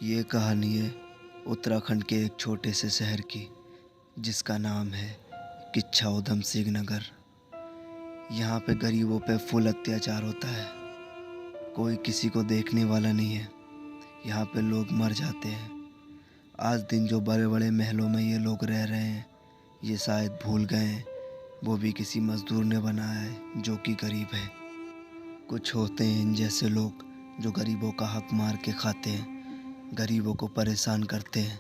ये कहानी है उत्तराखंड के एक छोटे से शहर की, जिसका नाम है किच्छा उधम सिंह नगर। यहाँ पे गरीबों पे फुल अत्याचार होता है, कोई किसी को देखने वाला नहीं है। यहाँ पे लोग मर जाते हैं। आज दिन जो बड़े बड़े महलों में ये लोग रह रहे हैं, ये शायद भूल गए हैं वो भी किसी मज़दूर ने बनाया है जो कि गरीब है। कुछ होते हैं इन जैसे लोग जो गरीबों का हक मार के खाते हैं, गरीबों को परेशान करते हैं,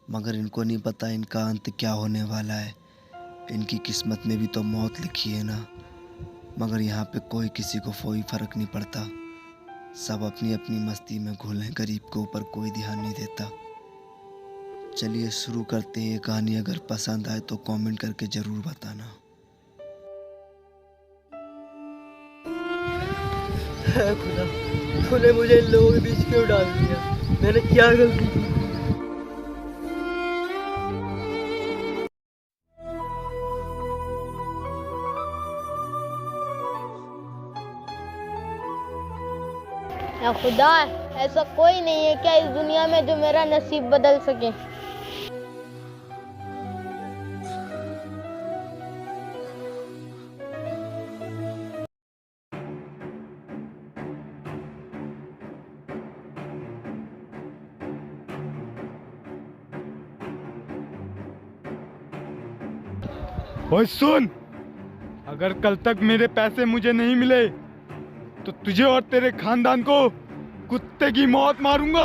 मगर इनको नहीं पता इनका अंत क्या होने वाला है। इनकी किस्मत में भी तो मौत लिखी है ना। मगर यहाँ पे कोई किसी को कोई फ़र्क नहीं पड़ता, सब अपनी अपनी मस्ती में घुल हैं, गरीब के ऊपर कोई ध्यान नहीं देता। चलिए शुरू करते हैं ये कहानी। अगर पसंद आए तो कमेंट करके ज़रूर बताना। खुदा, तूने मुझे इन लोगों के बीच क्यों डाल दिया? मैंने क्या गलती की? या खुदा, ऐसा कोई नहीं है क्या इस दुनिया में जो मेरा नसीब बदल सके? ओए सुन, अगर कल तक मेरे पैसे मुझे नहीं मिले तो तुझे और तेरे खानदान को कुत्ते की मौत मारूंगा।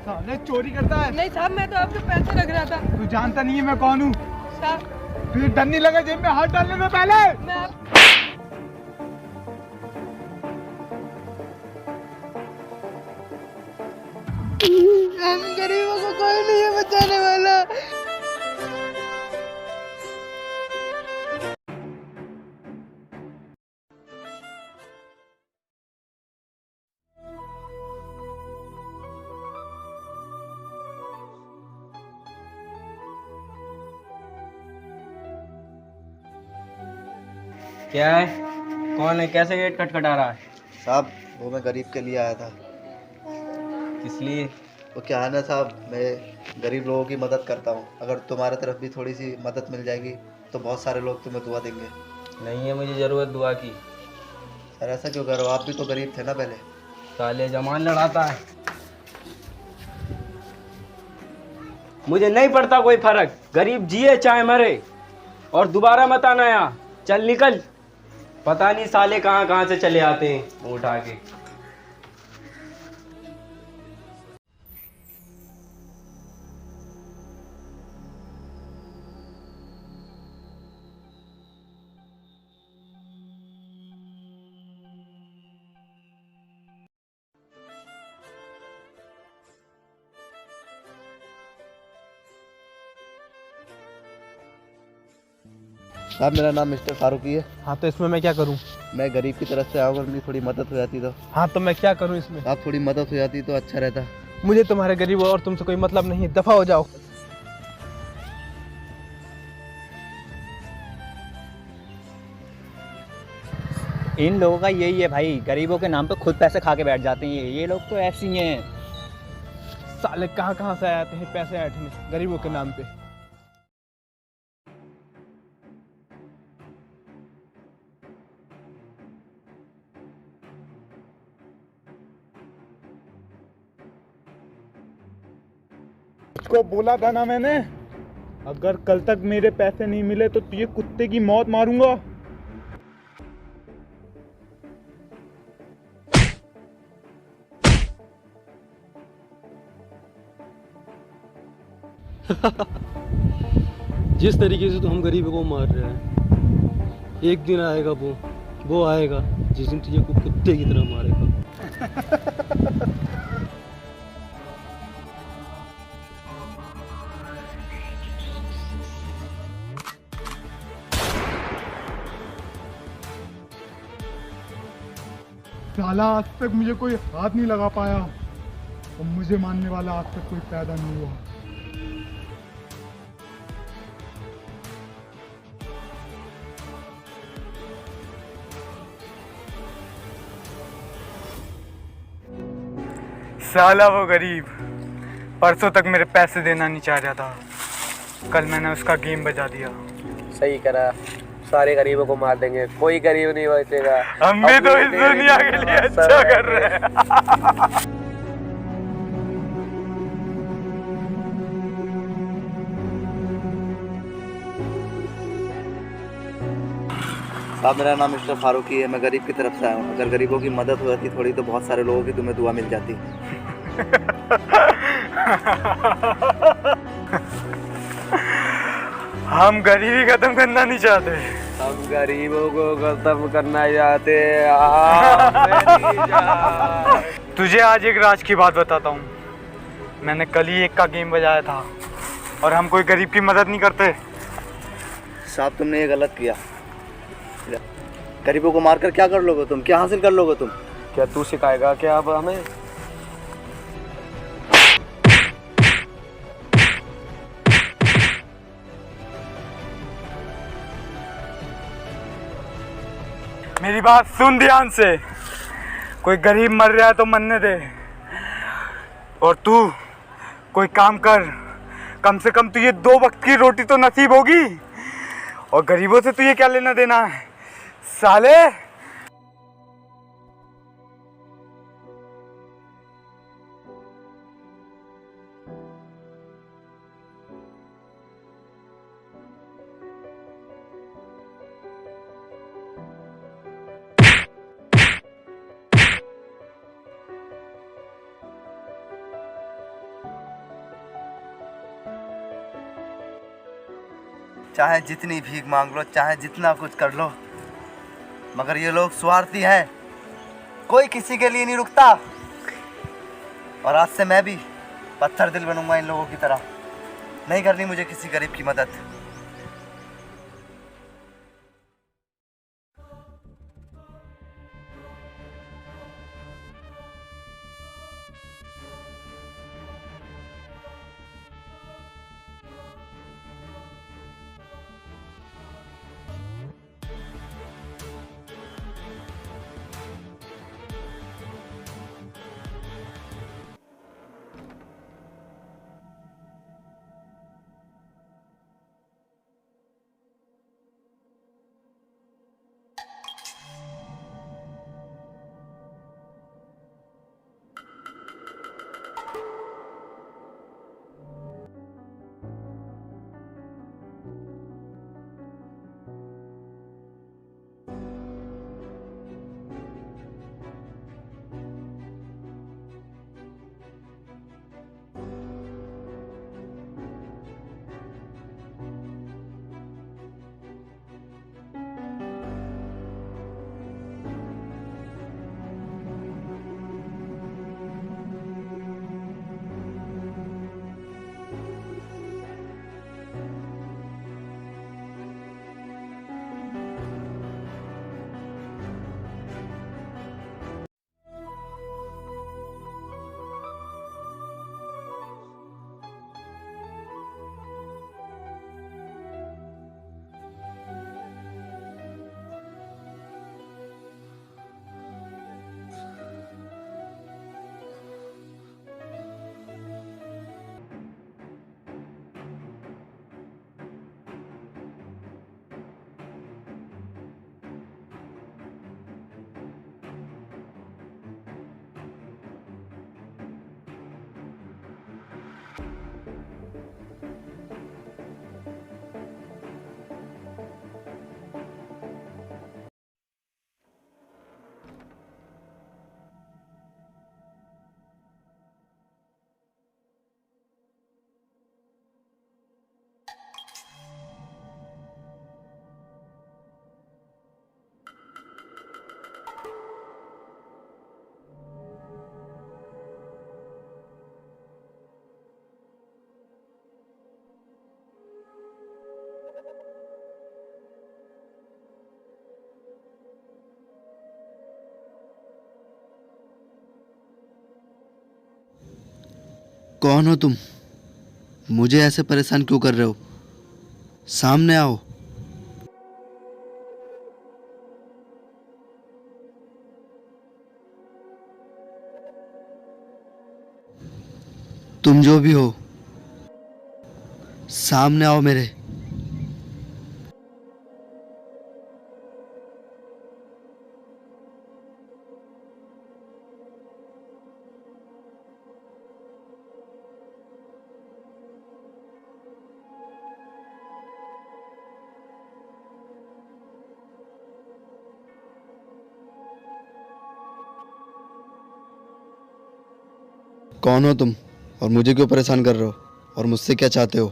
साले चोरी करता है। नहीं साहब, मैं तो आपके पैसे रख रहा था। तू जानता नहीं है मैं कौन हूँ? साहब, तुझे डर नहीं लगा जेब में हाथ डालने से पहले? मैं आप... हम गरीबों को कोई नहीं है बचाने वाला। क्या है? कौन है? कैसे गेट खटखटा रहा है? साहब वो मैं गरीब के लिए आया था। किस लिए? वो क्या है ना साहब, मैं गरीब लोगों की मदद करता हूँ। अगर तुम्हारे तरफ भी थोड़ी सी मदद मिल जाएगी तो बहुत सारे लोग तुम्हें दुआ देंगे। नहीं है मुझे ज़रूरत दुआ की। सर ऐसा क्यों कर रहे हो? आप भी तो गरीब थे ना पहले। साले जमान लड़ाता है। मुझे नहीं पड़ता कोई फर्क, गरीब जिए चाहे मरे। और दोबारा मत आना यहाँ, चल निकल। पता नहीं साले कहाँ कहाँ से चले आते हैं मुँह उठा के। साहब मेरा नाम मिस्टर फारूकी है। हाँ, तो इसमें मैं क्या करूँ? मैं गरीब की तरफ से आऊँ, अगर मेरी थोड़ी मदद हो जाती तो। हाँ, तो मैं क्या करूँ इसमें? आप थोड़ी मदद हो जाती तो अच्छा रहता। मुझे तुम्हारे गरीब और तुमसे कोई मतलब नहीं है, दफा हो जाओ। इन लोगों का यही है भाई, गरीबों के नाम पे खुद पैसे खा के बैठ जाते हैं। ये लोग तो ऐसे ही हैं। साले कहाँ कहाँ से आते हैं पैसे ऐंठने गरीबों के नाम पे। उसको बोला था ना मैंने, अगर कल तक मेरे पैसे नहीं मिले तो तुझे कुत्ते की मौत मारूंगा। जिस तरीके से तो हम गरीबों को मार रहे हैं, एक दिन आएगा वो आएगा जिस दिन तुझे को कुत्ते की तरह मारेगा। साला आज तक मुझे कोई हाथ नहीं लगा पाया और मुझे मानने वाला आज तक कोई पैदा नहीं हुआ। साला वो गरीब परसों तक मेरे पैसे देना नहीं चाह रहा था, कल मैंने उसका गेम बजा दिया। सही करा, सारे गरीबों को मार देंगे, कोई गरीब नहीं बचेगा। हम भी तो इस दुनिया के लिए अच्छा कर रहे हैं। साहब मेरा नाम मिस्टर फारूकी है, मैं गरीब की तरफ से आया हूँ। अगर गरीबों की मदद हो जाती थोड़ी तो बहुत सारे लोगों की तुम्हें दुआ मिल जाती। हम गरीबी खत्म करना नहीं चाहते, हम गरीबों को खत्म करना चाहते। तुझे आज एक राज की बात बताता हूँ। मैंने कल ही एक का गेम बजाया था और हम कोई गरीब की मदद नहीं करते। साहब तुमने ये गलत किया। गरीबों को मारकर क्या कर लोगे तुम, क्या हासिल कर लोगे तुम? क्या तू सिखाएगा क्या अब हमें? मेरी बात सुन ध्यान से। कोई गरीब मर रहा है तो मरने दे, और तू कोई काम कर, कम से कम तुझे 2 वक्त की रोटी तो नसीब होगी। और गरीबों से तुझे क्या लेना देना है साले। चाहे जितनी भीख मांग लो, चाहे जितना कुछ कर लो, मगर ये लोग स्वार्थी हैं। कोई किसी के लिए नहीं रुकता। और आज से मैं भी पत्थर दिल बनूंगा इन लोगों की तरह। नहीं करनी मुझे किसी गरीब की मदद। कौन हो तुम? मुझे ऐसे परेशान क्यों कर रहे हो? सामने आओ। तुम जो भी हो, सामने आओ मेरे। कौन हो तुम और मुझे क्यों परेशान कर रहे हो और मुझसे क्या चाहते हो?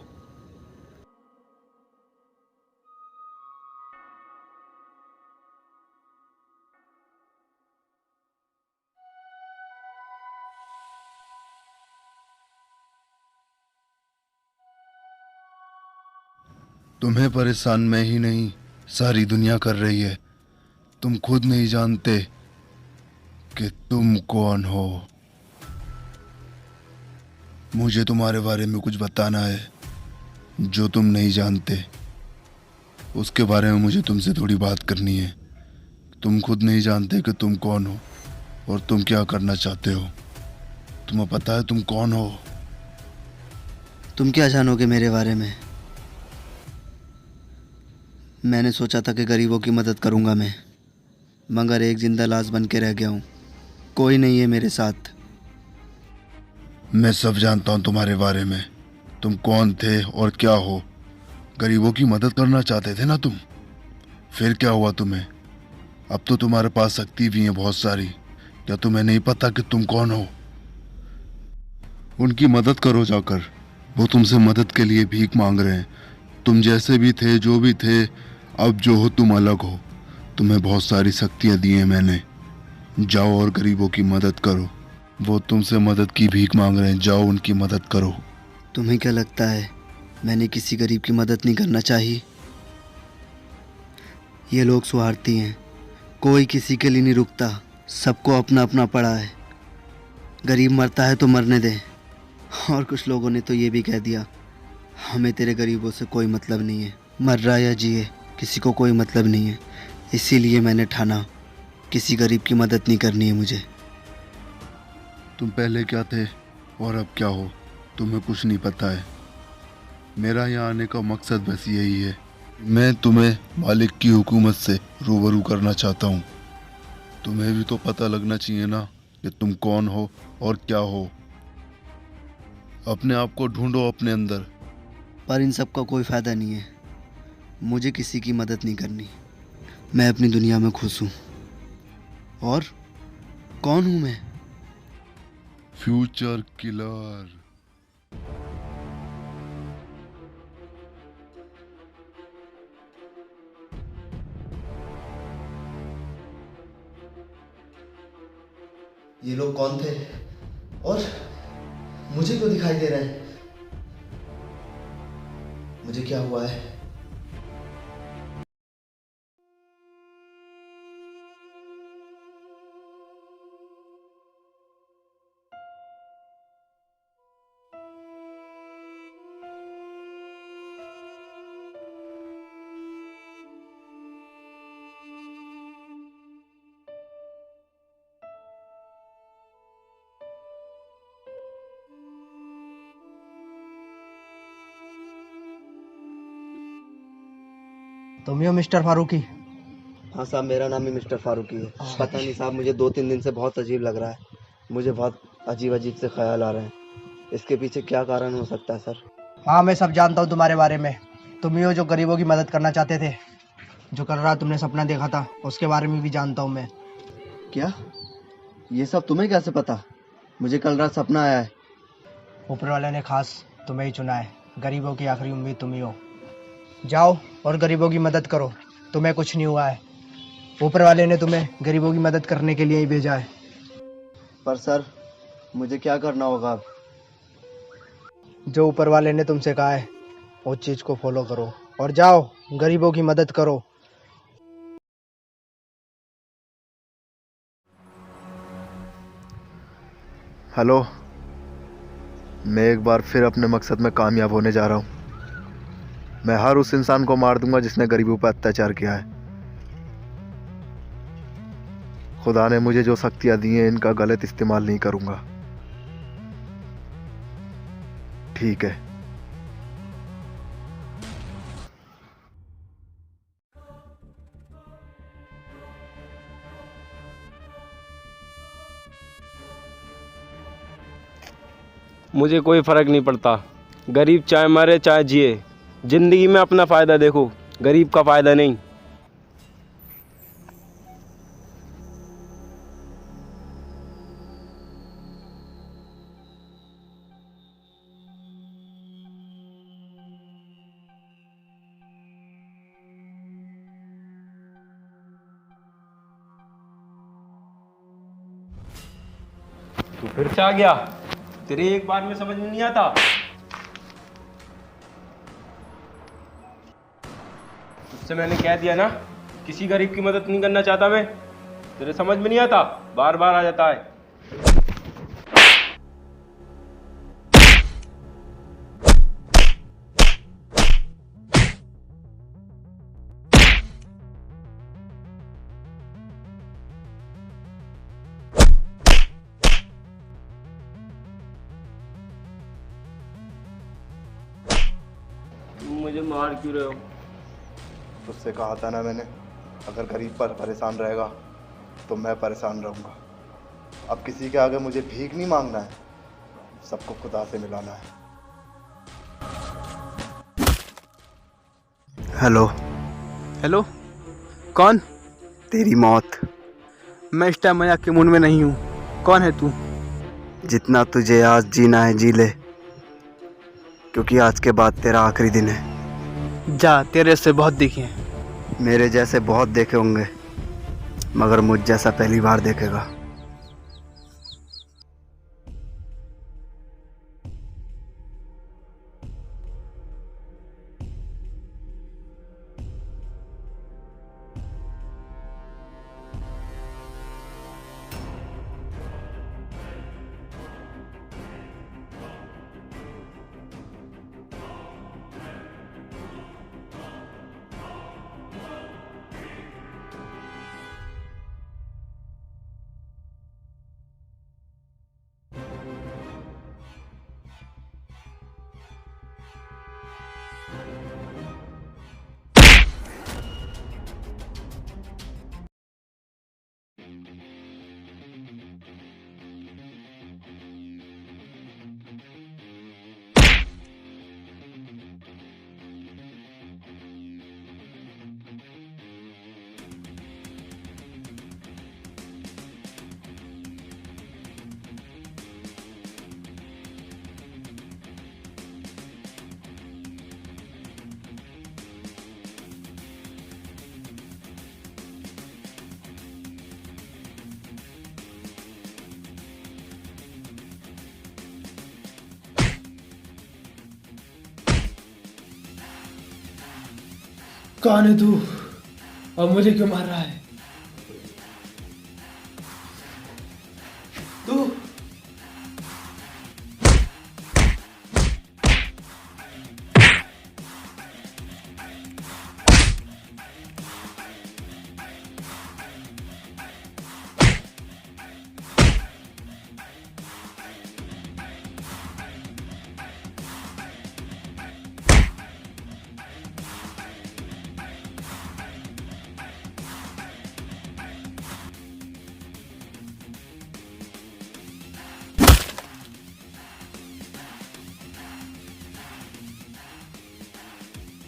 तुम्हें परेशान मैं ही नहीं, सारी दुनिया कर रही है। तुम खुद नहीं जानते कि तुम कौन हो। मुझे तुम्हारे बारे में कुछ बताना है जो तुम नहीं जानते। उसके बारे में मुझे तुमसे थोड़ी बात करनी है। तुम खुद नहीं जानते कि तुम कौन हो और तुम क्या करना चाहते हो। तुम्हें पता है तुम कौन हो? तुम क्या जानोगे मेरे बारे में? मैंने सोचा था कि गरीबों की मदद करूंगा मैं, मगर एक जिंदा लाश बन के रह गया हूँ। कोई नहीं है मेरे साथ। मैं सब जानता हूँ तुम्हारे बारे में। तुम कौन थे और क्या हो। गरीबों की मदद करना चाहते थे ना तुम। फिर क्या हुआ तुम्हें? अब तो तुम्हारे पास शक्ति भी है बहुत सारी। क्या तुम्हें नहीं पता कि तुम कौन हो? उनकी मदद करो जाकर। वो तुमसे मदद के लिए भीख मांग रहे हैं। तुम जैसे भी थे, जो भी थे, अब जो हो तुम अलग हो। तुम्हें बहुत सारी शक्तियाँ दी हैं मैंने। जाओ और गरीबों की मदद करो। वो तुमसे मदद की भीख मांग रहे हैं, जाओ उनकी मदद करो। तुम्हें क्या लगता है मैंने किसी गरीब की मदद नहीं करना चाहिए? ये लोग स्वार्थी हैं, कोई किसी के लिए नहीं रुकता। सबको अपना अपना पड़ा है। गरीब मरता है तो मरने दे। और कुछ लोगों ने तो ये भी कह दिया, हमें तेरे गरीबों से कोई मतलब नहीं है। मर रहा या जिए किसी को कोई मतलब नहीं है। इसीलिए मैंने ठाना किसी गरीब की मदद नहीं करनी है मुझे। तुम पहले क्या थे और अब क्या हो, तुम्हें कुछ नहीं पता है। मेरा यहाँ आने का मकसद बस यही है। मैं तुम्हें मालिक की हुकूमत से रूबरू करना चाहता हूँ। तुम्हें भी तो पता लगना चाहिए ना कि तुम कौन हो और क्या हो। अपने आप को ढूंढो अपने अंदर। पर इन सब का कोई फ़ायदा नहीं है। मुझे किसी की मदद नहीं करनी। मैं अपनी दुनिया में खुश हूँ। और कौन हूँ मैं? Future killer. ये लोग कौन थे और मुझे क्यों दिखाई दे रहे हैं? मुझे क्या हुआ है? तुम ही हो मिस्टर फारूकी? हाँ साहब, मेरा नाम ही मिस्टर फारूकी है। पता नहीं साहब, मुझे 2-3 दिन से बहुत अजीब लग रहा है। मुझे बहुत अजीब अजीब से ख्याल आ रहे हैं। इसके पीछे क्या कारण हो सकता है सर? हाँ, मैं सब जानता हूँ तुम्हारे बारे में। तुम ही हो जो गरीबों की मदद करना चाहते थे। जो कल रात तुमने सपना देखा था उसके बारे में भी जानता हूँ मैं। क्या? ये सब तुम्हें कैसे पता? मुझे कल रात सपना आया है। ऊपर वाले ने खास तुम्हें ही चुना है। गरीबों की आखिरी उम्मीद तुम ही हो। जाओ और गरीबों की मदद करो। तुम्हें कुछ नहीं हुआ है। ऊपर वाले ने तुम्हें गरीबों की मदद करने के लिए ही भेजा है। पर सर, मुझे क्या करना होगा अब? जो ऊपर वाले ने तुमसे कहा है उस चीज़ को फॉलो करो और जाओ गरीबों की मदद करो। हेलो, मैं एक बार फिर अपने मकसद में कामयाब होने जा रहा हूँ। मैं हर उस इंसान को मार दूंगा जिसने गरीबों पर अत्याचार किया है। खुदा ने मुझे जो शक्तियाँ दी हैं, इनका गलत इस्तेमाल नहीं करूंगा। ठीक है। मुझे कोई फ़र्क नहीं पड़ता, गरीब चाहे मरे चाहे जिए, ज़िंदगी में अपना फ़ायदा देखो, गरीब का फ़ायदा नहीं। तू फिर से आ गया? तेरे एक बार में समझ में नहीं आता? तुझसे मैंने कह दिया ना, किसी गरीब की मदद नहीं करना चाहता मैं। तेरे समझ में नहीं आता, बार बार आ जाता है। मुझे मार क्यों रहे हो? तुझसे कहा था ना मैंने, अगर गरीब पर परेशान रहेगा तो मैं परेशान रहूंगा। अब किसी के आगे मुझे भीख नहीं मांगना है, सबको खुदा से मिलाना है। हेलो। हेलो, कौन? तेरी मौत। मैं इस टाइम मजाक के मूड में नहीं हूँ। कौन है तू? जितना तुझे आज जीना है जी ले, क्योंकि आज के बाद तेरा आखिरी दिन है। जा, तेरे से बहुत देखे हैं। मेरे जैसे बहुत देखे होंगे, मगर मुझ जैसा पहली बार देखेगा। कौन है तू और मुझे क्यों मार रहा है? तू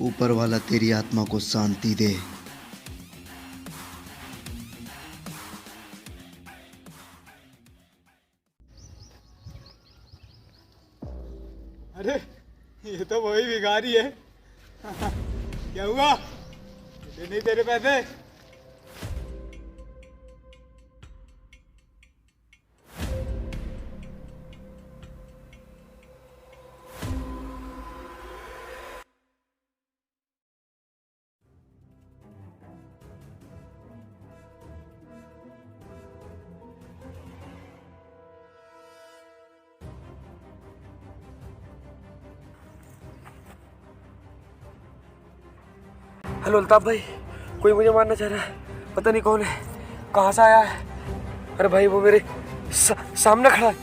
ऊपर वाला तेरी आत्मा को शांति दे। अरे ये तो वही भिखारी है। क्या हुआ? ये नहीं तेरे पैसे? हेलो अल्ताफ भाई, कोई मुझे मारना चाह रहा है, पता नहीं कौन है, कहाँ से आया है। अरे भाई वो मेरे सामने खड़ा है।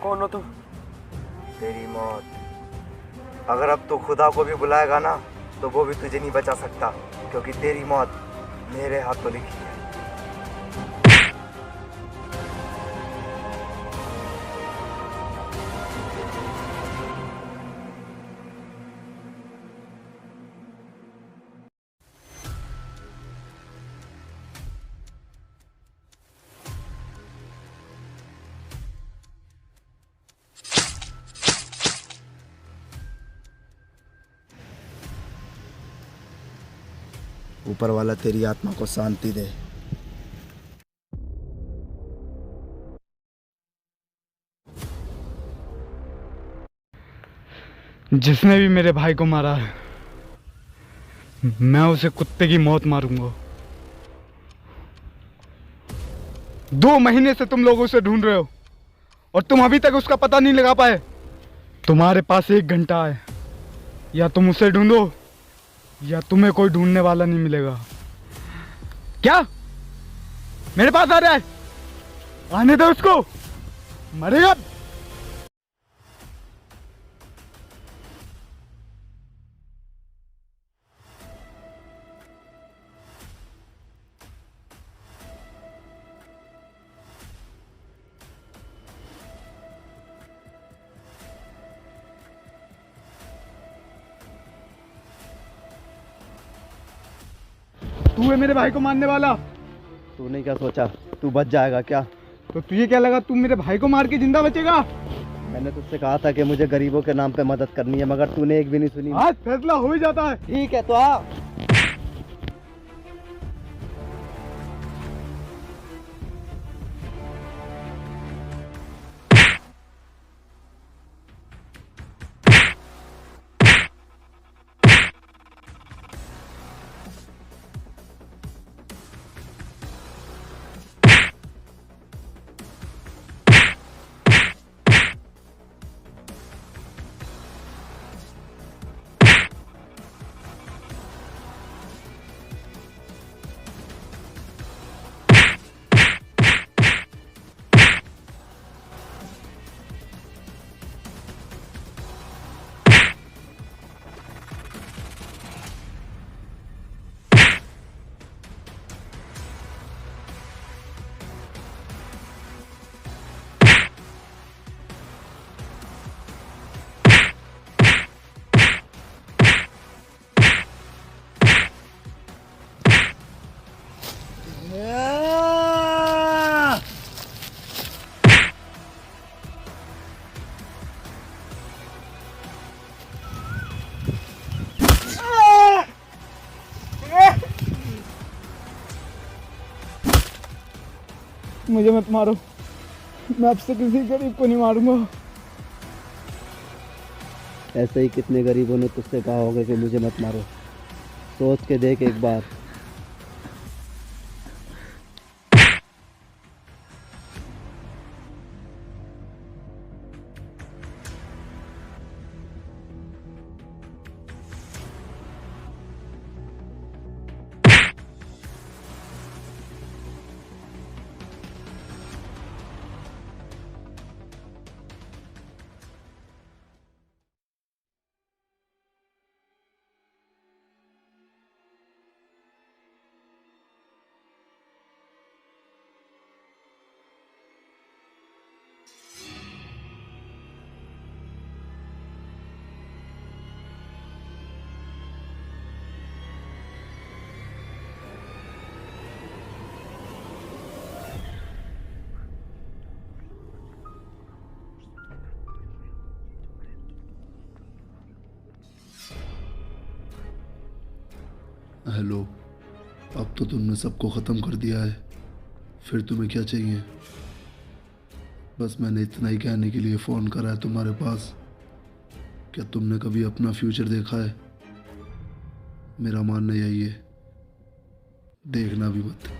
कौन हो तुम? तेरी मौत। अगर अब तू खुदा को भी बुलाएगा ना तो वो भी तुझे नहीं बचा सकता, क्योंकि तेरी मौत मेरे हाथों लिखी है। ऊपर वाला तेरी आत्मा को शांति दे। जिसने भी मेरे भाई को मारा है, मैं उसे कुत्ते की मौत मारूंगा। 2 महीने से तुम लोग उसे ढूंढ रहे हो और तुम अभी तक उसका पता नहीं लगा पाए। तुम्हारे पास 1 घंटा है, या तुम उसे ढूंढो या तुम्हें कोई ढूंढने वाला नहीं मिलेगा। क्या मेरे पास आ रहा है? आने दो उसको, मरेगा। तू है मेरे भाई को मारने वाला। तूने क्या सोचा तू बच जाएगा क्या? तो तुझे क्या लगा तू मेरे भाई को मार के जिंदा बचेगा? मैंने तुझसे कहा था कि मुझे गरीबों के नाम पे मदद करनी है, मगर तूने एक भी नहीं सुनी। आज फैसला हो ही जाता है। ठीक है तो आ। मुझे मत मारो, मैं अब से किसी गरीब को नहीं मारूंगा। ऐसे ही कितने गरीबों ने तुझसे कहा होगा कि मुझे मत मारो। सोच के देख एक बार। हेलो, अब तो तुमने सबको ख़त्म कर दिया है, फिर तुम्हें क्या चाहिए? बस मैंने इतना ही कहने के लिए फ़ोन करा है तुम्हारे पास। क्या तुमने कभी अपना फ्यूचर देखा है? मेरा मानना यही है, देखना भी मत।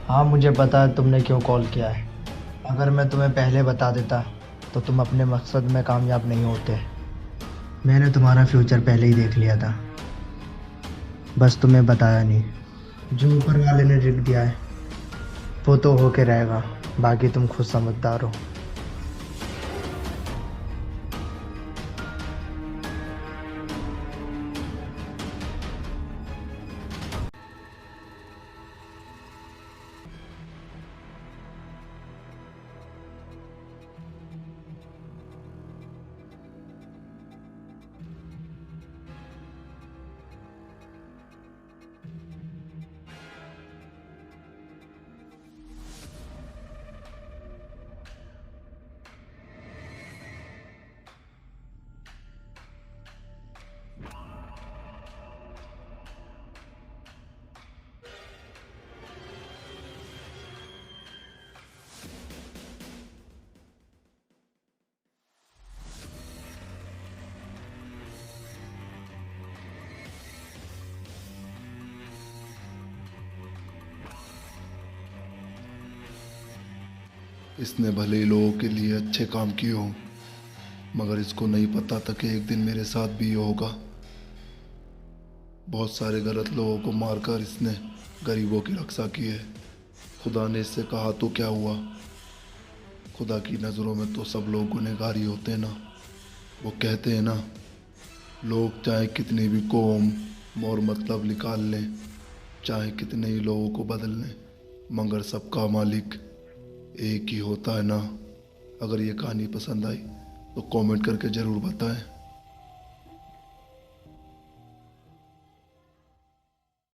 हाँ मुझे पता है तुमने क्यों कॉल किया है। अगर मैं तुम्हें पहले बता देता तो तुम अपने मकसद में कामयाब नहीं होते। मैंने तुम्हारा फ्यूचर पहले ही देख लिया था, बस तुम्हें बताया नहीं। जो ऊपर वाले ने लिख दिया है वो तो होके रहेगा, बाकी तुम खुद समझदार हो। इसने भले ही लोगों के लिए अच्छे काम किए हों, मगर इसको नहीं पता था कि एक दिन मेरे साथ भी ये होगा। बहुत सारे गलत लोगों को मारकर इसने गरीबों की रक्षा की है। खुदा ने इससे कहा तो क्या हुआ? खुदा की नज़रों में तो सब लोग गुनहगार ही होते हैं ना। वो कहते हैं ना, लोग चाहे कितनी भी कौम और मतलब निकाल लें, चाहे कितने ही लोगों को बदल लें, मगर सबका मालिक एक ही होता है ना। अगर ये कहानी पसंद आई तो कमेंट करके ज़रूर बताएं।